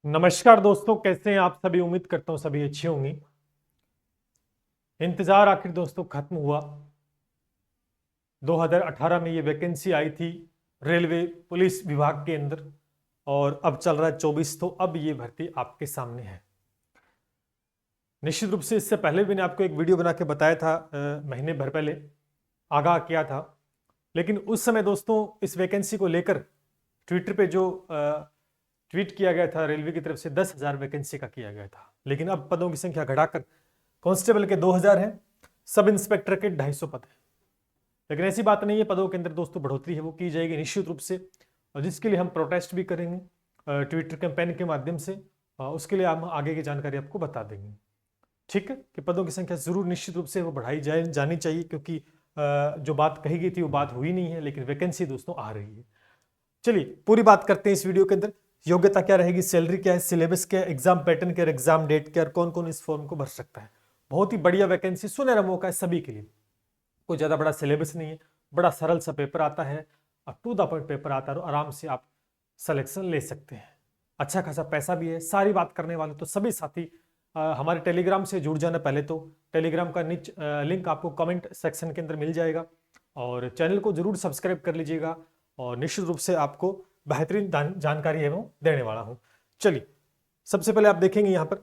नमस्कार दोस्तों, कैसे हैं आप सभी। उम्मीद करता हूं सभी अच्छी होंगी। इंतजार आखिर दोस्तों खत्म हुआ। 2018 में ये वैकेंसी आई थी रेलवे पुलिस विभाग के अंदर, और अब चल रहा है 24, तो अब ये भर्ती आपके सामने है। निश्चित रूप से इससे पहले भी मैंने आपको एक वीडियो बना के बताया था, महीने भर पहले आगाह किया था। लेकिन उस समय दोस्तों इस वैकेंसी को लेकर ट्विटर पे जो ट्वीट किया गया था रेलवे की तरफ से 10,000 वैकेंसी का किया गया था। लेकिन अब पदों की संख्या घटाकर कांस्टेबल के 2,000 है, सब इंस्पेक्टर के 250 पद है। लेकिन ऐसी बात नहीं है, पदों के अंदर दोस्तों बढ़ोतरी है वो की जाएगी निश्चित रूप से, और जिसके लिए हम प्रोटेस्ट भी करेंगे ट्विटर कैंपेन के माध्यम से। उसके लिए हम आगे की जानकारी आपको बता देंगे। ठीक है कि पदों की संख्या जरूर निश्चित रूप से वो बढ़ाई जानी चाहिए, क्योंकि जो बात कही गई थी वो बात हुई नहीं है, लेकिन वैकेंसी दोस्तों आ रही है। चलिए पूरी बात करते हैं इस वीडियो के अंदर। योग्यता क्या रहेगी, सैलरी क्या है, सिलेबस क्या है, एग्जाम पैटर्न क्या है, एग्जाम डेट क्या है, कौन कौन इस फॉर्म को भर सकता है। बहुत ही बढ़िया वैकेंसी, सुनहरा मौका है सभी के लिए। कोई ज्यादा बड़ा सिलेबस नहीं है, बड़ा सरल सा पेपर आता है और टू द पॉइंट पेपर आता है, और आराम से आप सिलेक्शन ले सकते हैं। अच्छा खासा पैसा भी है। सारी बात करने वाले तो सभी साथी हमारे टेलीग्राम से जुड़ जाना। पहले तो टेलीग्राम का लिंक आपको कमेंट सेक्शन के अंदर मिल जाएगा, और चैनल को जरूर सब्सक्राइब कर लीजिएगा, और निश्चित रूप से आपको बेहतरीन जानकारी है वो देने वाला हूं। चलिए सबसे पहले आप देखेंगे यहाँ पर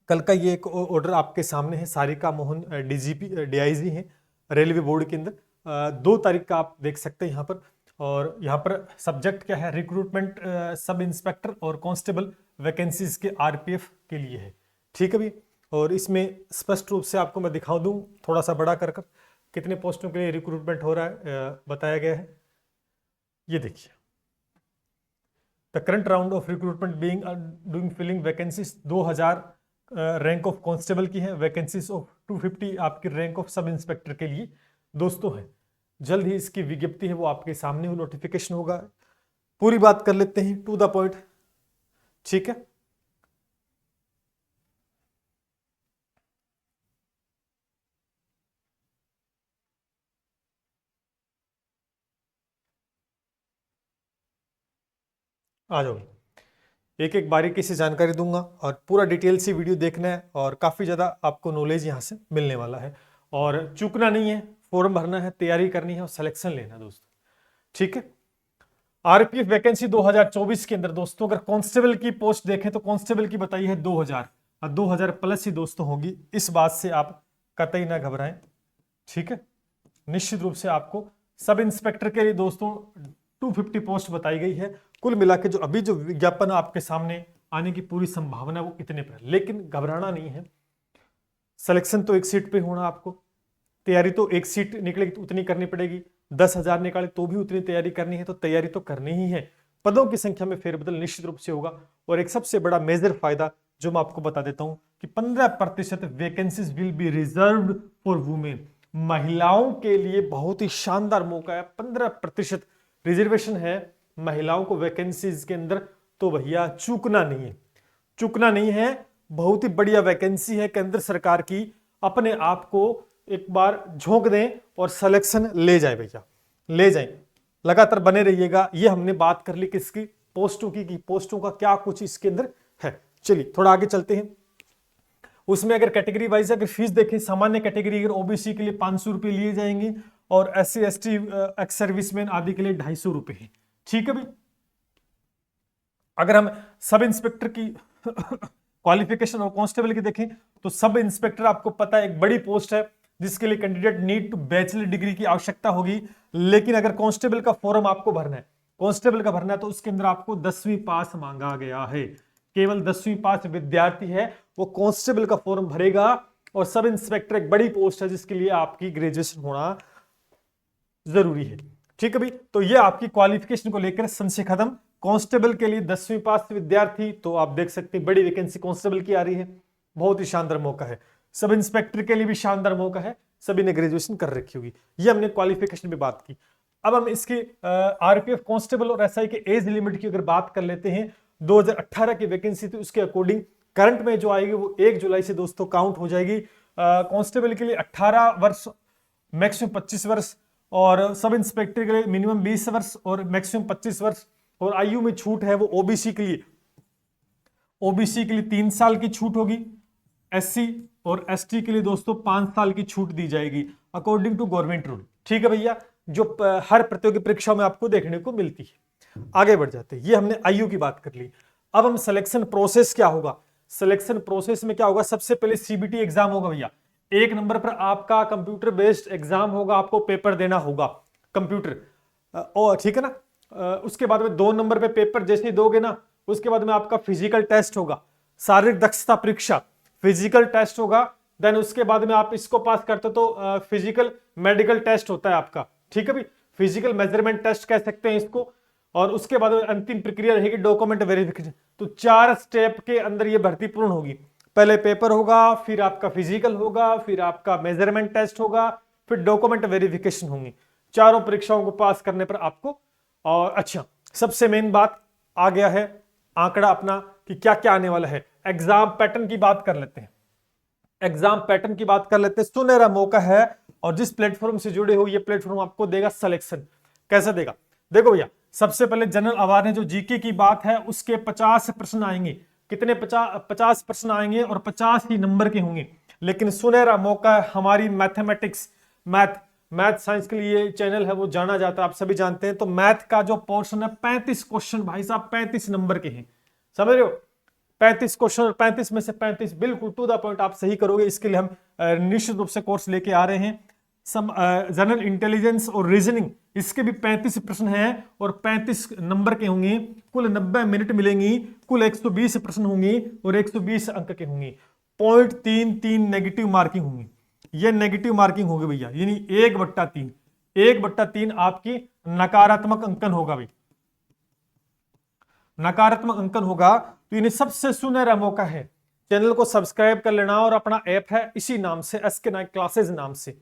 कल का ये एक ऑर्डर आपके सामने है। सारिका मोहन डीजीपी डीआईजी हैं रेलवे बोर्ड के अंदर। 2 तारीख का आप देख सकते हैं यहाँ पर। और यहाँ पर सब्जेक्ट क्या है, रिक्रूटमेंट सब इंस्पेक्टर और कांस्टेबल वैकेंसीज के आरपीएफ के लिए है। ठीक है भी। और इसमें स्पष्ट रूप से आपको मैं दिखा दूं थोड़ा सा बड़ा कर कितने पोस्टों के लिए रिक्रूटमेंट हो रहा है बताया गया है। ये देखिए, the current round of recruitment being doing filling vacancies 2000 rank of constable की है। वैकेंसीज ऑफ 250 आपकी रैंक ऑफ सब इंस्पेक्टर के लिए दोस्तों है। जल्द ही इसकी विज्ञप्ति है वो आपके सामने वो नोटिफिकेशन होगा। पूरी बात कर लेते हैं टू द पॉइंट। ठीक है, आ जाओ। एक एक बारीकी से जानकारी दूंगा और पूरा डिटेल से वीडियो देखना है, और काफ़ी ज़्यादा आपको नॉलेज यहाँ से मिलने वाला है। और चूकना नहीं है, फॉर्म भरना है, तैयारी करनी है और सिलेक्शन लेना है दोस्तों। ठीक है। आरपीएफ वैकेंसी 2024 के अंदर दोस्तों अगर कांस्टेबल की पोस्ट देखें तो कांस्टेबल की बताई है 2000, और 2000 प्लस ही दोस्तों होगी। इस बात से आप कतई ना घबराएं। ठीक है, निश्चित रूप से आपको सब इंस्पेक्टर के लिए दोस्तों 250 पोस्ट बताई गई है। कुल मिला के जो अभी जो विज्ञापन आपके सामने आने की पूरी संभावना वो इतने पर, लेकिन घबराना नहीं है। सिलेक्शन तो एक सीट पे होना आपको, तैयारी तो एक सीट निकलेगी तो उतनी करनी पड़ेगी। 10,000 निकाले तो भी उतनी तैयारी करनी है, तो तैयारी तो करनी ही है। पदों की संख्या में फेरबदल निश्चित रूप से होगा। और एक सबसे बड़ा मेजर फायदा जो मैं आपको बता देता हूं कि 15% vacancies will be reserved for women. महिलाओं के लिए बहुत ही शानदार मौका है। 15% रिजर्वेशन है महिलाओं को वैकेंसीज के अंदर, तो भैया चूकना नहीं है, चूकना नहीं है। बहुत ही बढ़िया वैकेंसी है। केंद्र सरकार की, अपने आप को एक बार झोंक दें और सिलेक्शन ले जाए भैया, ले जाएं। लगातार बने रहिएगा। ये हमने बात कर ली किसकी, पोस्टों की पोस्टों का क्या कुछ इसके अंदर है। चलिए थोड़ा आगे चलते हैं। उसमें अगर कैटेगरी वाइज अगर फीस देखें, सामान्य कैटेगरी अगर ओबीसी के लिए 500 रुपए लिए जाएंगे, और SC ST एक्स सर्विसमैन आदि के लिए 250 रुपए है। ठीक है भाई। अगर हम सब इंस्पेक्टर की क्वालिफिकेशन और कांस्टेबल की देखें तो सब इंस्पेक्टर आपको पता है एक बड़ी पोस्ट है जिसके लिए candidate need to bachelor degree की आवश्यकता होगी। लेकिन अगर कांस्टेबल का फॉर्म आपको भरना है, कांस्टेबल का भरना है, तो उसके अंदर आपको 10वीं पास मांगा गया है। केवल 10वीं पास विद्यार्थी है वो कांस्टेबल का फॉर्म भरेगा। और सब इंस्पेक्टर एक बड़ी पोस्ट है जिसके लिए आपकी ग्रेजुएशन होना जरूरी है। ठीक है भाई। तो ये आपकी क्वालिफिकेशन को लेकर संशय खत्म। कांस्टेबल के लिए 10वीं पास विद्यार्थी, तो आप देख सकते हैं बड़ी वैकेंसी कांस्टेबल की आ रही है। बहुत ही शानदार मौका है। सब इंस्पेक्टर के लिए भी शानदार मौका है, सभी ने ग्रेजुएशन कर रखी होगी। ये हमने क्वालिफिकेशन में बात की। अब हम इसके आरपीएफ कांस्टेबल और एसआई के एज लिमिट की अगर बात कर लेते हैं, 2018 की वैकेंसी थी, उसके अकॉर्डिंग करंट में जो आएगी वो 1 जुलाई से दोस्तों काउंट हो जाएगी। कांस्टेबल के लिए 18 वर्ष, मैक्सिमम 25 वर्ष, और सब इंस्पेक्टर के लिए मिनिमम 20 वर्ष और मैक्सिमम 25 वर्ष। और आयु में छूट है वो ओबीसी के लिए ओबीसी के लिए 3 साल की छूट होगी, एससी और एसटी के लिए दोस्तों 5 साल की छूट दी जाएगी अकॉर्डिंग टू गवर्नमेंट रूल। ठीक है भैया, जो हर प्रतियोगी परीक्षा में आपको देखने को मिलती है। आगे बढ़ जाते हैं, ये हमने आयु की बात कर ली। अब हम सिलेक्शन प्रोसेस क्या होगा, सिलेक्शन प्रोसेस में क्या होगा, सबसे पहले सीबीटी एग्जाम होगा भैया। 1 नंबर पर आपका कंप्यूटर बेस्ड एग्जाम होगा, आपको पेपर देना होगा कंप्यूटर, और ठीक है ना। उसके बाद में 2 नंबर पे पेपर जैसे ही दोगे ना, उसके बाद में आपका फिजिकल टेस्ट होगा, शारीरिक दक्षता परीक्षा, फिजिकल टेस्ट होगा। देन उसके बाद में आप इसको पास करते हो तो फिजिकल मेडिकल टेस्ट होता है आपका। ठीक है भाई, फिजिकल मेजरमेंट टेस्ट कह सकते हैं इसको। और उसके बाद अंतिम प्रक्रिया रहेगी डॉक्यूमेंट वेरिफिकेशन। तो 4 स्टेप के अंदर ये भर्ती पूर्ण होगी। पहले पेपर होगा, फिर आपका फिजिकल होगा, फिर आपका मेजरमेंट टेस्ट होगा, फिर डॉक्यूमेंट वेरिफिकेशन होंगी। चारों परीक्षाओं को पास करने पर आपको। और अच्छा, सबसे मेन बात आ गया है आंकड़ा अपना कि क्या क्या आने वाला है। एग्जाम पैटर्न की बात कर लेते हैं, एग्जाम पैटर्न की बात कर लेते हैं। सुनहरा मौका है, और जिस प्लेटफॉर्म से जुड़े हो ये प्लेटफॉर्म आपको देगा सिलेक्शन। कैसे देगा, देखो भैया, सबसे पहले जनरल अवेयरनेस जो जीके की बात है उसके 50 प्रश्न आएंगे। कितने? 50 प्रश्न आएंगे और 50 ही नंबर के होंगे। लेकिन सुनहरा मौका है हमारी मैथमेटिक्स, मैथ साइंस के लिए चैनल है वो जाना जाता है, आप सभी जानते हैं। तो मैथ का जो पोर्शन है 35 क्वेश्चन भाई साहब 35 नंबर के हैं, समझ रहे हो। 35 क्वेश्चन, 35 में से 35 बिल्कुल टू द पॉइंट आप सही करोगे। इसके लिए हम निश्चित रूप से कोर्स लेके आ रहे हैं। जनरल इंटेलिजेंस और रीजनिंग, इसके भी 35 प्रश्न हैं और 35 नंबर के होंगे। कुल 90 मिनट मिलेंगी, कुल 120 प्रश्न होंगे और 120 अंक के होंगे। 0.33 नेगेटिव मार्किंग होंगी, ये नेगेटिव मार्किंग होगी भैया, यानी 1/3, 1/3 आपकी नकारात्मक अंकन होगा भाई, नकारात्मक अंकन होगा। तो यानी सबसे सुनहरा मौका है, चैनल को सब्सक्राइब कर लेना और अपना ऐप है इसी नाम से, SK नाइक क्लासेज नाम से,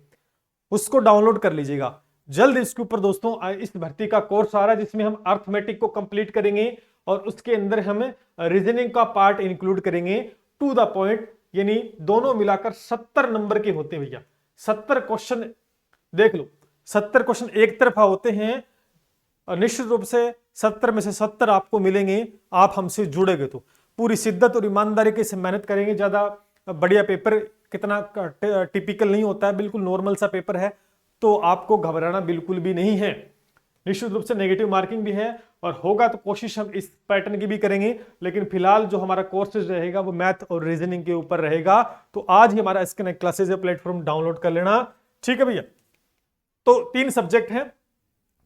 उसको डाउनलोड कर लीजिएगा। जल्द इसके ऊपर दोस्तों इस भर्ती का कोर्स आ रहा है जिसमें हम अर्थमेटिक को कंप्लीट करेंगे और उसके अंदर हम रीजनिंग का पार्ट इंक्लूड करेंगे टू द पॉइंट, यानी दोनों मिलाकर 70 नंबर के होते हैं भैया। 70 क्वेश्चन देख लो, 70 क्वेश्चन एक तरफा होते हैं और निश्चित रूप से 70 में से 70 आपको मिलेंगे, आप हमसे जुड़ेंगे तो। पूरी शिद्दत और ईमानदारी से मेहनत करेंगे। ज्यादा बढ़िया पेपर कितना टिपिकल नहीं होता है, बिल्कुल नॉर्मल सा पेपर है, तो आपको घबराना बिल्कुल भी नहीं है। निश्चित रूप से नेगेटिव मार्किंग भी है और होगा तो कोशिश हम इस पैटर्न की भी करेंगे, लेकिन फिलहाल जो हमारा कोर्सेज रहेगा वो मैथ और रीजनिंग के ऊपर रहेगा। तो आज ही हमारा SK Naik classes platform download कर लेना, ठीक है भैया। तो 3 सब्जेक्ट है,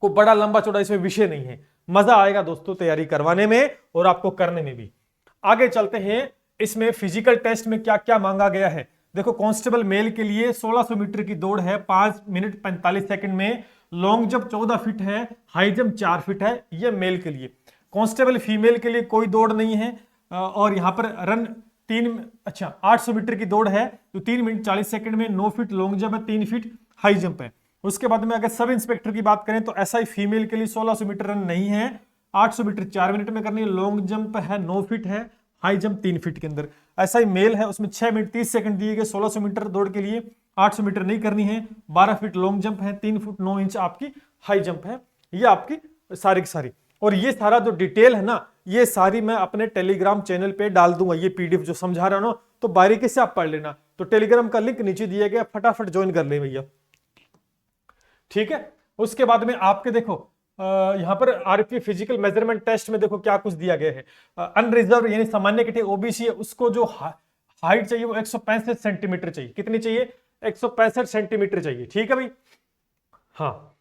को बड़ा लंबा चौड़ा इसमें विषय नहीं है, मजा आएगा दोस्तों तैयारी करवाने में और आपको करने में भी। आगे चलते हैं, इसमें फिजिकल टेस्ट में क्या क्या मांगा गया है। देखो, कांस्टेबल मेल के लिए 1600 मीटर की दौड़ है 5 मिनट 45 सेकंड में, लॉन्ग जंप 14 फीट है, हाई जंप 4 फीट है, यह मेल के लिए। कांस्टेबल फीमेल के लिए कोई दौड़ नहीं है और यहां पर रन 800 मीटर की दौड़ है तो 3 मिनट 40 सेकंड में, 9 फीट लॉन्ग जंप है, 3 फीट हाई जंप है। उसके बाद में अगर सब इंस्पेक्टर की बात करें तो SI फीमेल के लिए 1600 मीटर रन नहीं है, 800 मीटर 4 मिनट में करनी है, लॉन्ग जंप है 9 फीट है, हाई जंप 3 फीट के अंदर। SI मेल है, उसमें 6 मिनट 30 सेकंड दिए गए 1600 मीटर दौड़ के लिए, 800 मीटर नहीं करनी है, 12 फीट लॉन्ग जंप है, 3 फुट 9 इंच आपकी हाई जंप है। ये आपकी सारी की सारी, और ये सारा जो डिटेल है ना, ये सारी मैं अपने टेलीग्राम चैनल पे डाल दूंगा। ये PDF जो समझा रहा हूं ना, तो बारीकी से आप पढ़ लेना। तो टेलीग्राम का लिंक नीचे दिया गया, फटाफट ज्वाइन कर ले भैया, ठीक है। उसके बाद में आपके देखो यहां पर RP फिजिकल मेजरमेंट टेस्ट में देखो क्या कुछ दिया गया है। अनरिजर्व यानी सामान्य कैटेगरी OBC है, उसको जो हाइट चाहिए वो 165 सेंटीमीटर चाहिए। कितनी चाहिए? 165 सेंटीमीटर चाहिए, ठीक है भाई। हाँ,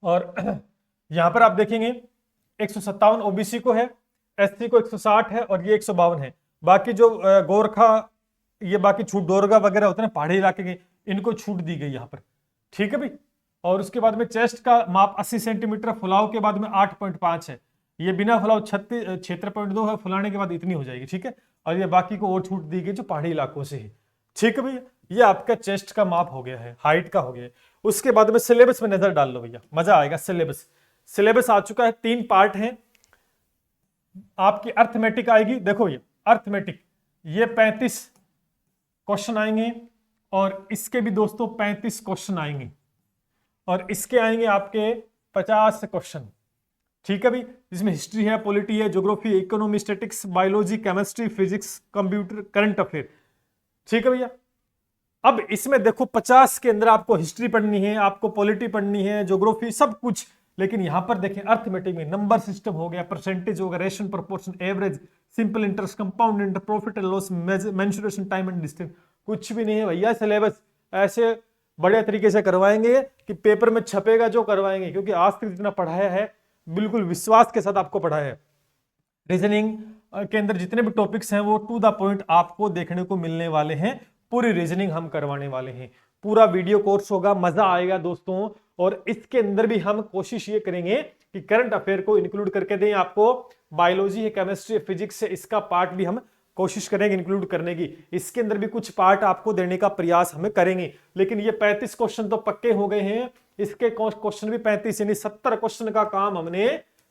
और यहां पर आप देखेंगे 157 OBC को है, SC को 160 है और ये 152 है। बाकी जो गोरखा, ये बाकी छूट डोरगा वगैरह होते हैं पहाड़ी इलाके के, इनको छूट दी गई यहां पर, ठीक है भाई। और उसके बाद में चेस्ट का माप 80 सेंटीमीटर, फुलाव के बाद में 8.5 है, ये बिना फुलाव 76.2 है, फुलाने के बाद इतनी हो जाएगी, ठीक है। और ये बाकी को और छूट दी गई जो पहाड़ी इलाकों से है, ठीक है भैया। ये आपका चेस्ट का माप हो गया है, हाइट का हो गया है। उसके बाद में सिलेबस में नजर डाल लो भैया, मजा आएगा। सिलेबस आ चुका है, 3 पार्ट है आपकी। अर्थमेटिक आएगी, देखो ये अर्थमेटिक, ये 35 क्वेश्चन आएंगे और इसके भी दोस्तों 35 क्वेश्चन आएंगे और इसके आएंगे आपके 50 क्वेश्चन, ठीक है भाई, जिसमें हिस्ट्री है, पॉलिटी है, geography, economy, statics, biology, chemistry, physics, computer, current affair. ठीक है भैया। अब इसमें देखो 50 के अंदर आपको हिस्ट्री पढ़नी है, आपको पॉलिटी पढ़नी है, ज्योग्राफी, सब कुछ। लेकिन यहां पर देखें अर्थमेटिक में नंबर सिस्टम हो गया, परसेंटेज हो गया, ration, proportion, average, simple interest, compound interest, profit and loss, mensuration, time and distance, कुछ भी नहीं है भैया। सिलेबस ऐसे बड़े तरीके से करवाएंगे कि पेपर में छपेगा जो करवाएंगे, क्योंकि आज तक जितना पढ़ाया है बिल्कुल विश्वास के साथ आपको पढ़ाया है। रीजनिंग के अंदर जितने भी टॉपिक्स हैं वो टू द पॉइंट आपको देखने को मिलने वाले हैं। पूरी रीजनिंग हम करवाने वाले हैं, पूरा वीडियो कोर्स होगा, मजा आएगा दोस्तों। और इसके अंदर भी हम कोशिश ये करेंगे कि करंट अफेयर को इंक्लूड करके दें आपको। बायोलॉजी है, केमिस्ट्री है, फिजिक्स है, इसका पार्ट भी हम कोशिश करेंगे इंक्लूड करने की। इसके अंदर भी कुछ पार्ट आपको देने का प्रयास हमें करेंगे। लेकिन ये 35 क्वेश्चन तो पक्के हो गए हैं, इसके क्वेश्चन भी 35 यानी 70 क्वेश्चन का काम हमने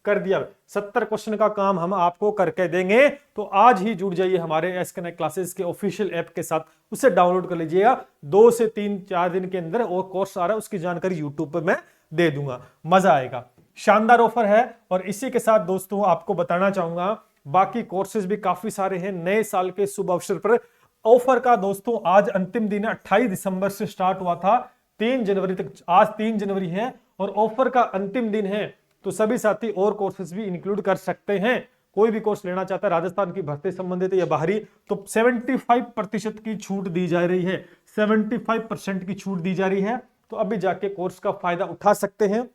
कर दिया। 70 क्वेश्चन का काम हम आपको करके देंगे। तो आज ही जुड़ जाइए हमारे एसकेएनआई क्लासेस के ऑफिशियल ऐप के साथ, उसे डाउनलोड कर लीजिएगा। 2 से 3-4 दिन के अंदर और कोर्स आ रहा है, उसकी जानकारी यूट्यूब पर मैं दे दूंगा, मजा आएगा। शानदार ऑफर है। और इसी के साथ दोस्तों आपको बताना चाहूंगा बाकी कोर्सेज भी काफी सारे हैं नए साल के शुभ अवसर पर। ऑफर का दोस्तों आज अंतिम दिन है, 28 दिसंबर से स्टार्ट हुआ था 3 जनवरी तक, आज 3 जनवरी है और ऑफर का अंतिम दिन है। तो सभी साथी और कोर्सेज भी इंक्लूड कर सकते हैं। कोई भी कोर्स लेना चाहता है राजस्थान की भर्ती संबंधित या बाहरी, तो 75% की छूट दी जा रही है, 75% की छूट दी जा रही है। तो अभी जाके कोर्स का फायदा उठा सकते हैं।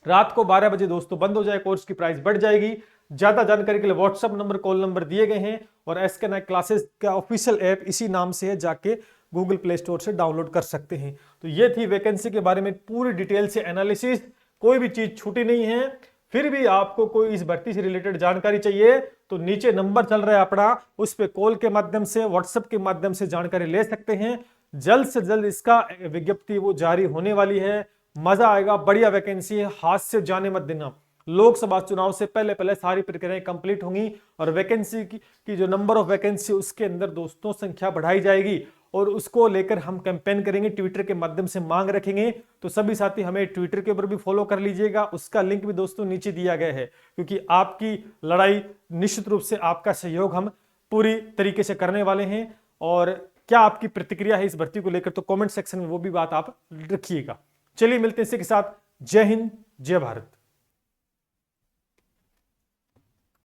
रात को 12 बजे दोस्तों बंद हो जाए, कोर्स की प्राइस बढ़ जाएगी। ज्यादा जानकारी के लिए व्हाट्सएप नंबर, कॉल नंबर दिए गए हैं और एसकेएनआई क्लासेस का ऑफिशियल ऐप इसी नाम से है, जाके गूगल प्ले स्टोर से डाउनलोड कर सकते हैं। तो ये थी वैकेंसी के बारे में पूरी डिटेल से एनालिसिस, कोई भी चीज छूटी नहीं है। फिर भी आपको कोई इस भर्ती से रिलेटेड जानकारी चाहिए तो नीचे नंबर चल रहा है अपना, उस पर कॉल के माध्यम से, व्हाट्सएप के माध्यम से जानकारी ले सकते हैं। जल्द से जल्द इसका विज्ञप्ति वो जारी होने वाली है। मजा आएगा, बढ़िया वैकेंसी है, हाथ से जाने मत देना। लोकसभा चुनाव से पहले पहले सारी प्रक्रियाएं कंप्लीट होंगी और वैकेंसी की जो नंबर ऑफ वैकेंसी उसके अंदर दोस्तों संख्या बढ़ाई जाएगी और उसको लेकर हम कैंपेन करेंगे, ट्विटर के माध्यम से मांग रखेंगे। तो सभी साथी हमें ट्विटर के ऊपर भी फॉलो कर लीजिएगा, उसका लिंक भी दोस्तों नीचे दिया गया है, क्योंकि आपकी लड़ाई निश्चित रूप से आपका सहयोग हम पूरी तरीके से करने वाले हैं। और क्या आपकी प्रतिक्रिया है इस भर्ती को लेकर, तो कमेंट सेक्शन में वो भी बात आप रखिएगा। चलिए मिलते हैं इसी के साथ। जय हिंद, जय भारत।